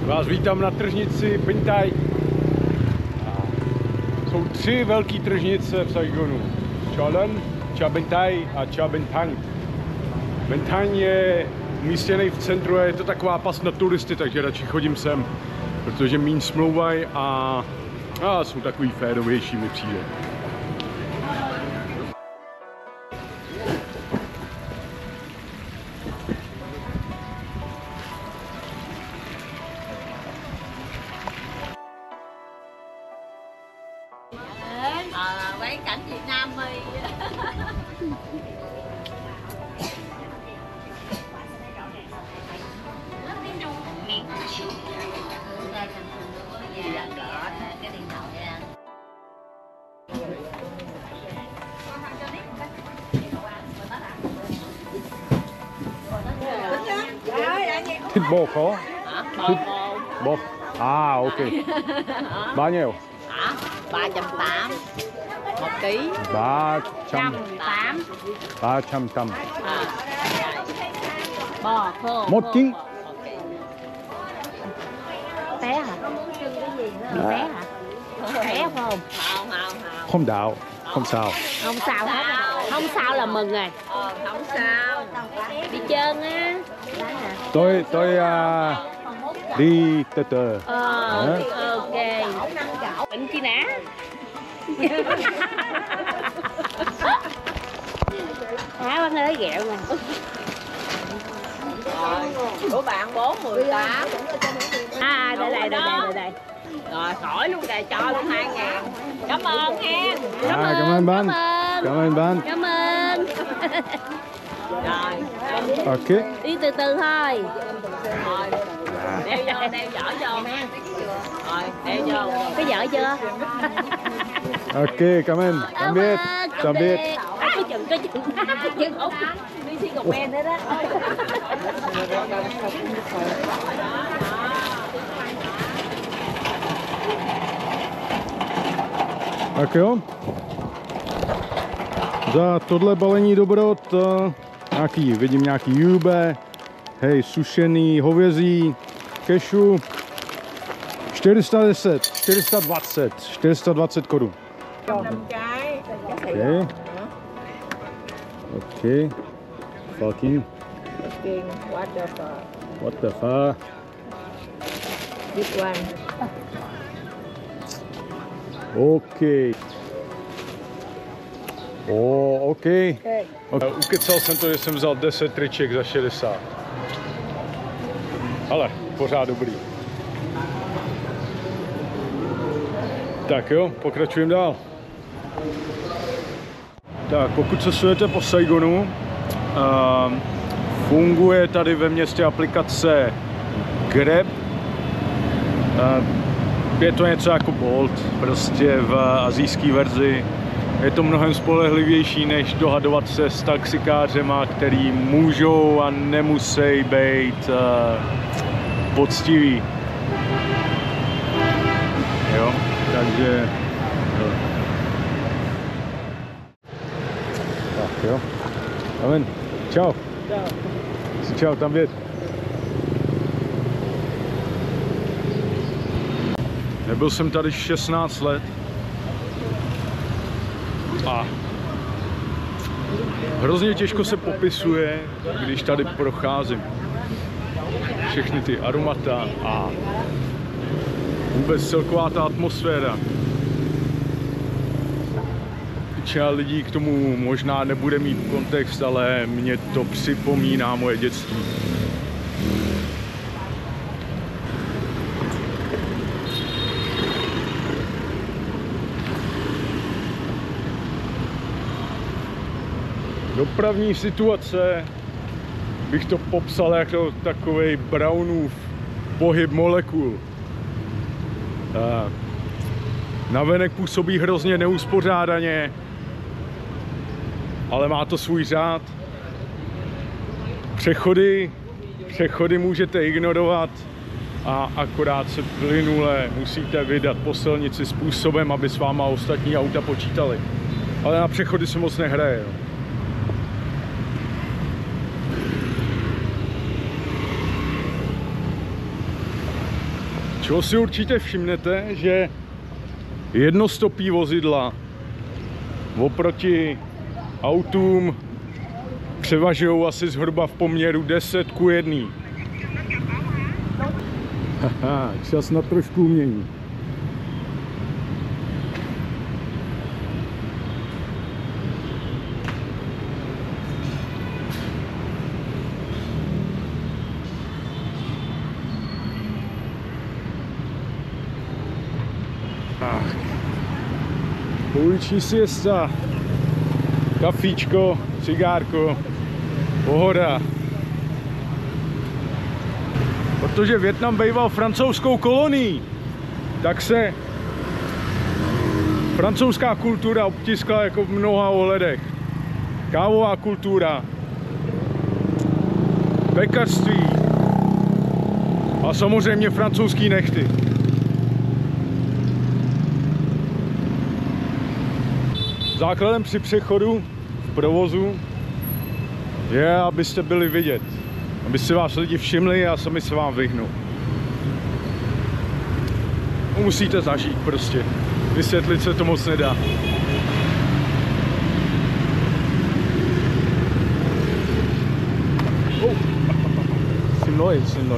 Vás vítám na tržnici Bintai. Jsou 3 velké tržnice v Saigonu. Chaolin, Cha Bintai a Cha Bintang. Bintang je umístěný v centru a je to taková pas na turisty, takže radši chodím sem, protože míň smlouvají a jsou takový férovější, mi přijde. Quay cảnh Việt Nam đi. Thịt bò khó? Thịt bò. À, ok. Bao nhiêu? 380 1 ký. 380. 380. Bò khô. 1 ký. Té hả? Té hả? Té không? Không đau, không sao. Không sao hết. Không sao là mừng rồi. Không sao. Đi chân á. Tôi đi từ từ. Ok. Tỉnh chi nã. Bác ơi ghẹo nè. Của bạn 418. Đây. Rồi khỏi luôn kìa, cho luôn 2.000. Cảm ơn nha. Cảm ơn bạn. Cảm ơn bạn. Cảm ơn. Rồi. Ok. Đi từ từ thôi. Rồi. Đeo vỏ vô ha. Rồi, đeo vô. Cái vỏ chưa? Ok, cảm ơn. Tạm biệt. Tạm biệt. Cái chừng ốc. Đi xin cục men nữa đó. Tak jo. Za tohle balení dobrot vidím nějaký jube, hej, sušený hovězí, kešu, 410, 420, 420 korun. Okay. Okay. Fuck you. What the fuck? This one. OK. OK. Ukecal jsem to, že jsem vzal 10 triček za 60. Ale pořád dobrý. Tak jo, pokračujeme dál. Tak, pokud cestujete po Saigonu, funguje tady ve městě aplikace Grab. Je to něco jako Bolt, prostě v asijské verzi. Je to mnohem spolehlivější, než dohadovat se s taxikářema, který můžou a nemusí být poctiví. Jo, takže... Tak jo. Amen. Čau. Čau, tam věd. Nebyl jsem tady 16 let a hrozně těžko se popisuje, když tady procházím. Všechny ty aromata a vůbec celková ta atmosféra. Většina lidí k tomu možná nebude mít kontext, ale mě to připomíná moje dětství. Dopravní situace bych to popsal jako takovej Brownův pohyb molekul. Navenek působí hrozně neuspořádaně, ale má to svůj řád. Přechody můžete ignorovat a akorát se plynule musíte vydat po silnici způsobem, aby s váma ostatní auta počítali. Ale na přechody se moc nehraje. Jo. Čeho si určitě všimnete, že jednostopí vozidla oproti autům převažují asi zhruba v poměru 10:1. Haha, čas na trošku umění. Pouliční siesta, kafíčko, cigárko, pohoda. Protože Vietnam býval francouzskou kolonií, tak se francouzská kultura obtiskla jako v mnoha ohledech. Kávová kultura, pekařství a samozřejmě francouzský nehty. Základem při přechodu v provozu je, abyste byli vidět, aby si vás lidi všimli a sami se vám vyhnou. Musíte zažít prostě, vysvětlit se to moc nedá. Sin neu.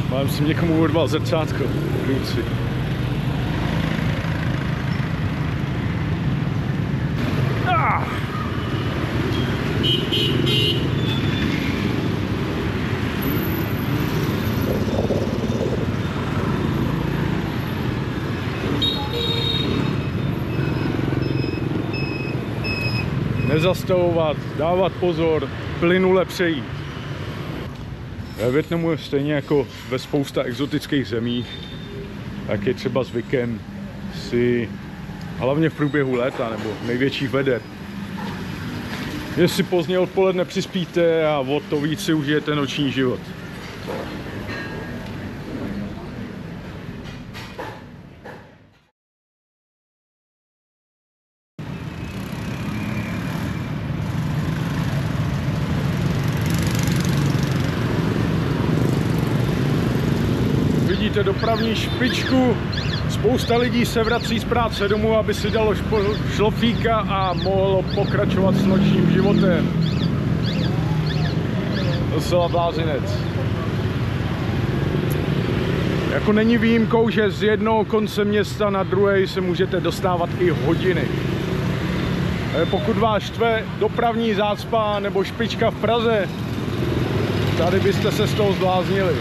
Mám si někomu urval zrcátko v ruci. Nezastavovat, dávat pozor, plynule přejít. Ve Vietnamu, stejně jako ve spousta exotických zemích, tak je třeba zvykem si, hlavně v průběhu léta nebo největších veder, jestli pozdě odpoledne přispíte a o to víc si užijete noční život. Vidíte dopravní špičku, spousta lidí se vrací z práce domů, aby si dalo šlofíka a mohlo pokračovat s nočním životem. Docela blázinec. Jako není výjimkou, že z jednoho konce města na druhý se můžete dostávat i hodiny. Pokud vás štve dopravní zácpa nebo špička v Praze, tady byste se z toho zbláznili.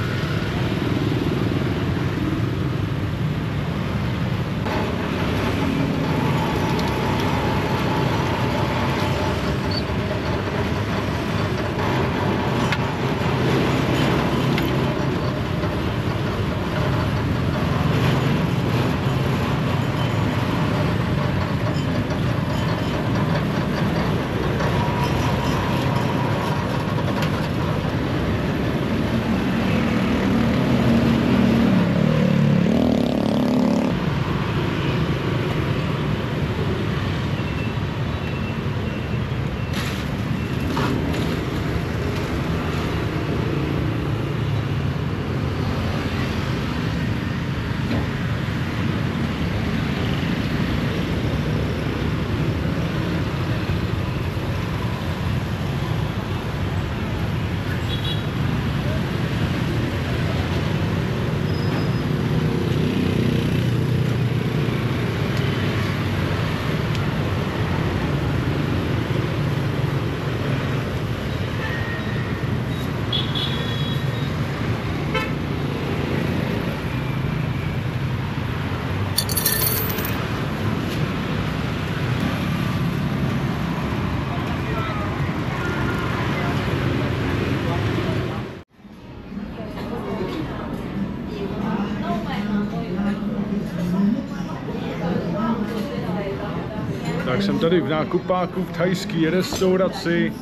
Tak jsem tady v nákupáku v thajské restauraci.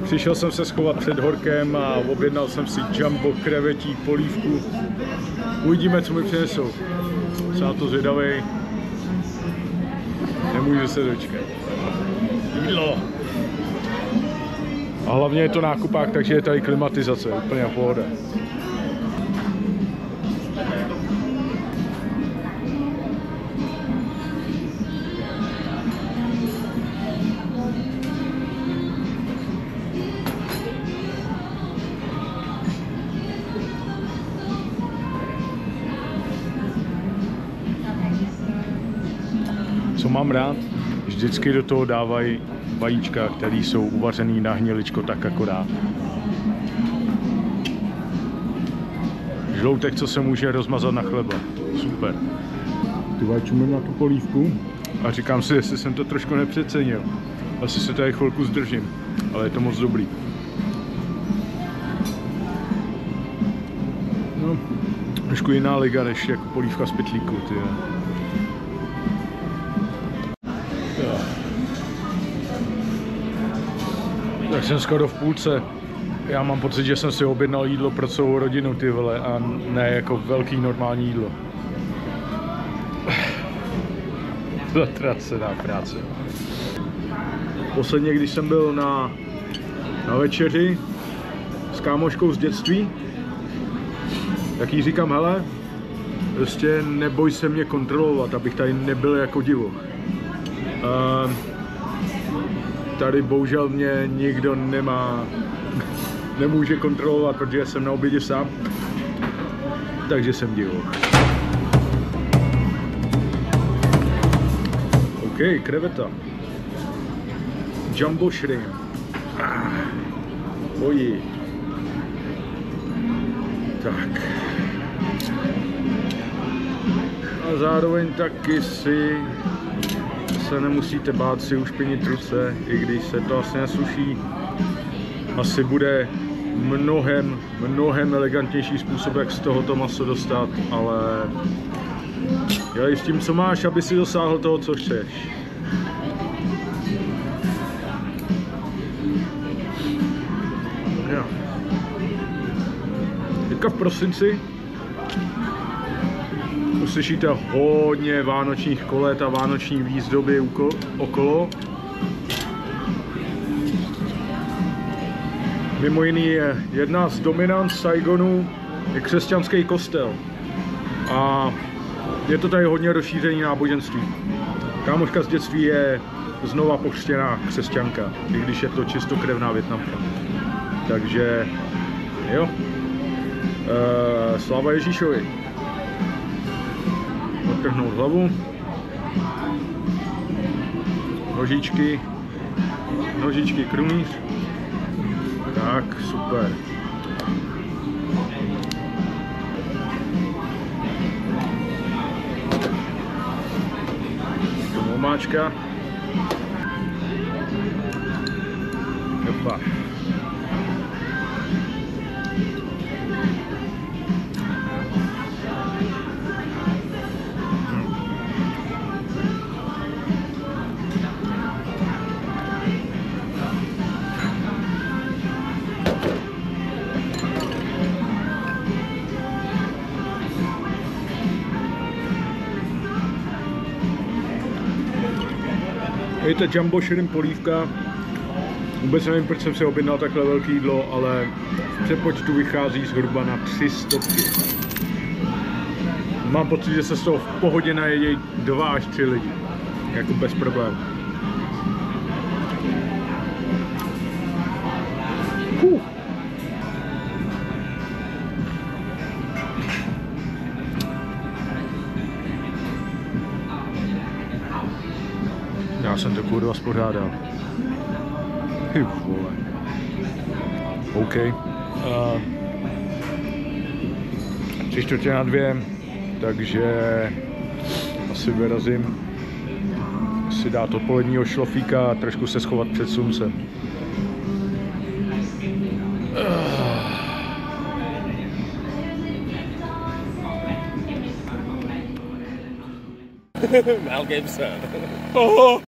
Přišel jsem se schovat před horkem a objednal jsem si jumbo krevetí polívku. Uvidíme, co mi přinesou. Jsem na to zvědavej. Nemůžu se dočkat. jídlo. A hlavně je to nákupák, takže je tady klimatizace, úplně v pohodě. Co mám rád? Vždycky do toho dávají vajíčka, které jsou uvařený na hniličko tak akorát. Žloutek, co se může rozmazat na chleba. Super. Ty vajíčím na tu polívku a říkám si, jestli jsem to trošku nepřecenil. Asi se tady chvilku zdržím, ale je to moc dobrý. No, trošku jiná liga než jako polívka z pytlíku, ty. Tak jsem skoro v půlce. Já mám pocit, že jsem si objednal jídlo pro celou rodinu, ty vole, a ne jako velký normální jídlo. Zatracená práce. Posledně, když jsem byl na večeři s kámoškou z dětství, tak jí říkám, hele, prostě neboj se mě kontrolovat, abych tady nebyl jako divoch. Tady bohužel mě nikdo nemůže kontrolovat, protože jsem na obědě sám, takže jsem divoch. OK, kreveta. Jumbo shrimp. Oji. Tak. A zároveň taky se nemusíte bát si ušpinit ruce, i když se to asi nesuší. Asi bude mnohem elegantnější způsob, jak z tohoto maso dostat, ale dělej s tím, co máš, aby si dosáhl toho, co chceš. Jo. Teďka v prosinci uslyšíte hodně vánočních kolet a vánoční výzdoby okolo. Mimo jiný je jedna z dominant Saigonu je křesťanský kostel. A je to tady hodně rozšířený náboženství. Kámoška z dětství je znova pokřtěná křesťanka, i když je to čistokrevná Vietnamka. Takže jo, sláva Ježíšovi. Odtrhnout hlavu, nožičky krumíř. Tak, super. Tomu omáčka. Opa. Je to jumbo shrimp polívka. Vůbec nevím, proč jsem si objednal takhle velké jídlo, ale v přepočtu vychází zhruba na 300. Mám pocit, že se z toho v pohodě najedí 2 až 3 lidi. Jako bez problémů. Já jsem to kurva spořádal. Ty vole. OK. 3:45, takže asi vyrazím si dát odpoledního šlofíka a trošku se schovat před sluncem. Mel Gibson. Oh.